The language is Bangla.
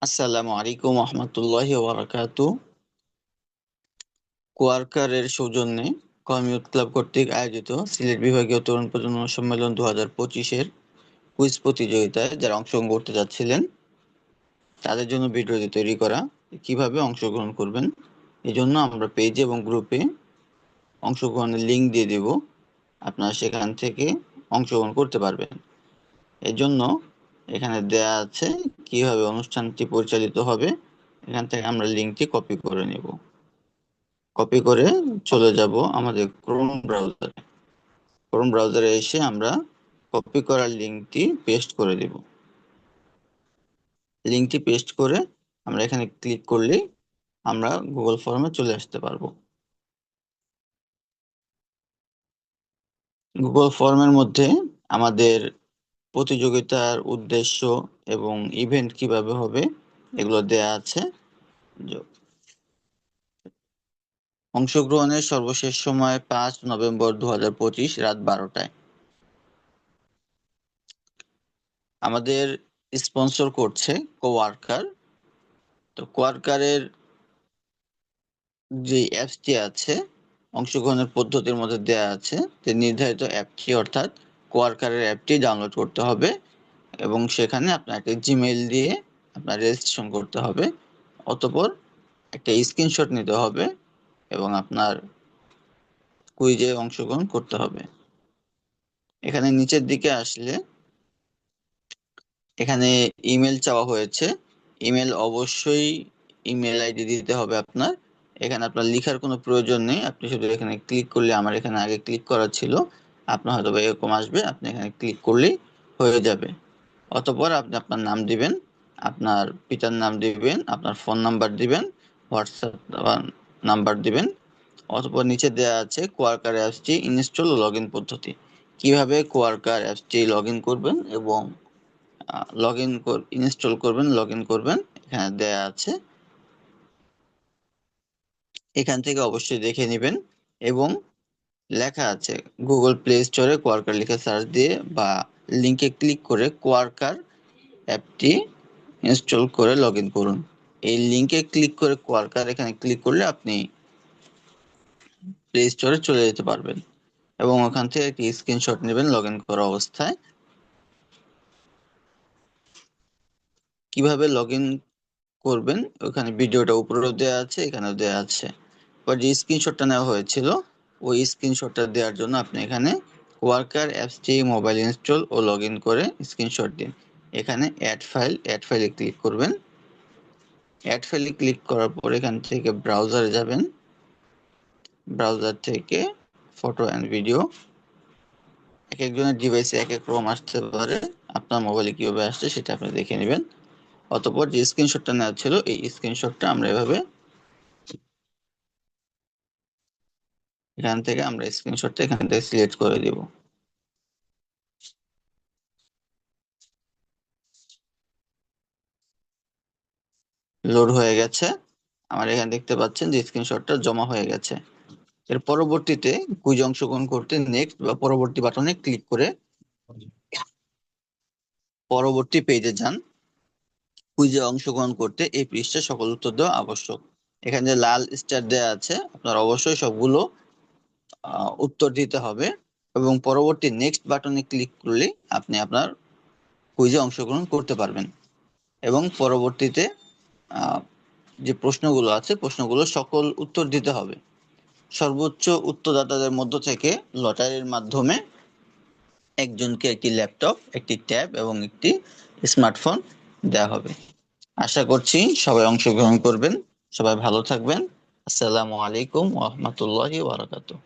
আসসালামু আলাইকুম রহমতুল্লাহি ওয়া বারাকাতুহু। কোয়ার্কারের সৌজন্যে কমিউট ক্লাব কর্তৃক আয়োজিত সিলেট বিভাগীয় তরুণ প্রজন্ম সম্মেলন 2025-এর কুইজ প্রতিযোগিতায় যারা অংশগ্রহণ করতে যাচ্ছিলেন তাদের জন্য ভিডিওটি তৈরি করা। কিভাবে অংশগ্রহণ করবেন এজন্য আমরা পেজে এবং গ্রুপে অংশগ্রহণের লিঙ্ক দিয়ে দেব, আপনারা সেখান থেকে অংশগ্রহণ করতে পারবেন। এজন্য এখানে দেয়া আছে কিভাবে অনুষ্ঠানটি পরিচালিত হবে। এখান থেকে আমরা লিঙ্কটি কপি করে নেব। কপি করে চলে যাব আমাদের ক্রোম ব্রাউজারে এসে আমরা কপি করার লিঙ্কটি পেস্ট করে দেব। লিঙ্কটি পেস্ট করে আমরা এখানে ক্লিক করলেই আমরা গুগল ফর্মে চলে আসতে পারবো। গুগল ফর্মের মধ্যে আমাদের প্রতিযোগিতার উদ্দেশ্য এবং ইভেন্ট কিভাবে হবে এগুলো দেয়া আছে। অংশগ্রহণের সর্বশেষ সময় 5 নভেম্বর 2025 রাত 12টায়। আমাদের স্পন্সর করছে কোয়ার্কার। তো কোয়ার্কারের যে অ্যাপসটি আছে অংশগ্রহণের পদ্ধতির মধ্যে দেয়া আছে যে নির্ধারিত অ্যাপটি অর্থাৎ কোয়ার্কারের অ্যাপটি ডাউনলোড করতে হবে এবং সেখানে আপনার একটা জিমেইল দিয়ে আপনার রেজিস্ট্রেশন করতে হবে। অতঃপর একটা স্ক্রিনশট নিতে হবে এবং আপনার কুইজে অংশগ্রহণ করতে হবে। এখানে নিচের দিকে আসলে এখানে ইমেল চাওয়া হয়েছে। ইমেল অবশ্যই ইমেল আইডি দিতে হবে আপনার। এখানে আপনার লেখার কোনো প্রয়োজন নেই, আপনি শুধু এখানে ক্লিক করলে, আমার এখানে আগে ক্লিক করা ছিল, আপনার হয়তো এরকম আসবে, আপনি এখানে ক্লিক করলেই হয়ে যাবে। অতঃপর আপনি আপনার নাম দিবেন, আপনার পিতার নাম দিবেন, আপনার ফোন নাম্বার দিবেন, হোয়াটসঅ্যাপ নাম্বার দিবেন। অতঃপর নিচে দেওয়া আছে কোয়ার্কার অ্যাপসটি ইনস্টল ও লগ ইন পদ্ধতি। কিভাবে কোয়ার্কার অ্যাপসটি লগ ইন করবেন এবং ইনস্টল করবেন, লগ ইন করবেন, এখানে দেয়া আছে। এখান থেকে অবশ্যই দেখে নেবেন এবং লেখা আছে গুগল প্লে স্টোরে কোয়ার্কার লিখে সার্চ দিয়ে বা লিংকে ক্লিক করে কোয়ার্কার অ্যাপটি ইনস্টল করে লগ ইন করুন। এই লিংকে ক্লিক করে কোয়ার্কার এখানে ক্লিক করলে আপনি প্লে স্টোরে চলে যেতে পারবেন এবং ওখান থেকে একটি স্ক্রিনশট নেবেন লগ ইন করা অবস্থায়। কিভাবে লগ ইন করবেন ওখানে ভিডিওটা উপরেও দেওয়া আছে, এখানেও দেওয়া আছে। এবার যে স্ক্রিনশটটা নেওয়া হয়েছিল ওই স্ক্রিনশটটা দেওয়ার জন্য আপনি এখানে ওয়ার্কার অ্যাপসটি মোবাইল ইনস্টল ও লগ ইন করে স্ক্রিনশট দিন। এখানে অ্যাড ফাইলে ক্লিক করবেন। অ্যাড ফাইলে ক্লিক করার পর এখান থেকে ব্রাউজারে যাবেন। ব্রাউজার থেকে ফটো অ্যান্ড ভিডিও, এক একজনের ডিভাইসে এক এক রকম আসতে পারে, আপনার মোবাইলে কীভাবে আসছে সেটা আপনি দেখে নেবেন। অতঃপর যে স্ক্রিনশটটা নেওয়া ছিল এই স্ক্রিনশটটা আমরা এভাবে এখান থেকে সিলেক্ট করে দিব। লোড হয়ে গেছে, আমার এখানে দেখতে পাচ্ছেন যে স্ক্রিনশটটা জমা হয়ে গেছে। এর পরবর্তীতে কুইজে অংশগ্রহণ করতে নেক্সট বা পরবর্তী বাটনে ক্লিক করে পরবর্তী পেজে যান। কুইজে অংশগ্রহণ করতে এই পৃষ্ঠা সকল উত্তর দেওয়া আবশ্যক। এখানে যে লাল স্টার দেওয়া আছে আপনার অবশ্যই সবগুলো উত্তর দিতে হবে এবং পরবর্তী নেক্সট বাটনে ক্লিক করলে আপনি আপনার কুইজে অংশগ্রহণ করতে পারবেন এবং পরবর্তীতে যে প্রশ্নগুলো আছে প্রশ্নগুলো সকল উত্তর দিতে হবে। সর্বোচ্চ উত্তরদাতাদের মধ্য থেকে লটারির মাধ্যমে একজনকে একটি ল্যাপটপ, একটি ট্যাব এবং একটি স্মার্টফোন দেওয়া হবে। আশা করছি সবাই অংশগ্রহণ করবেন। সবাই ভালো থাকবেন। আসসালামু আলাইকুম ওয়া রাহমাতুল্লাহি ওয়া বারাকাতুহু।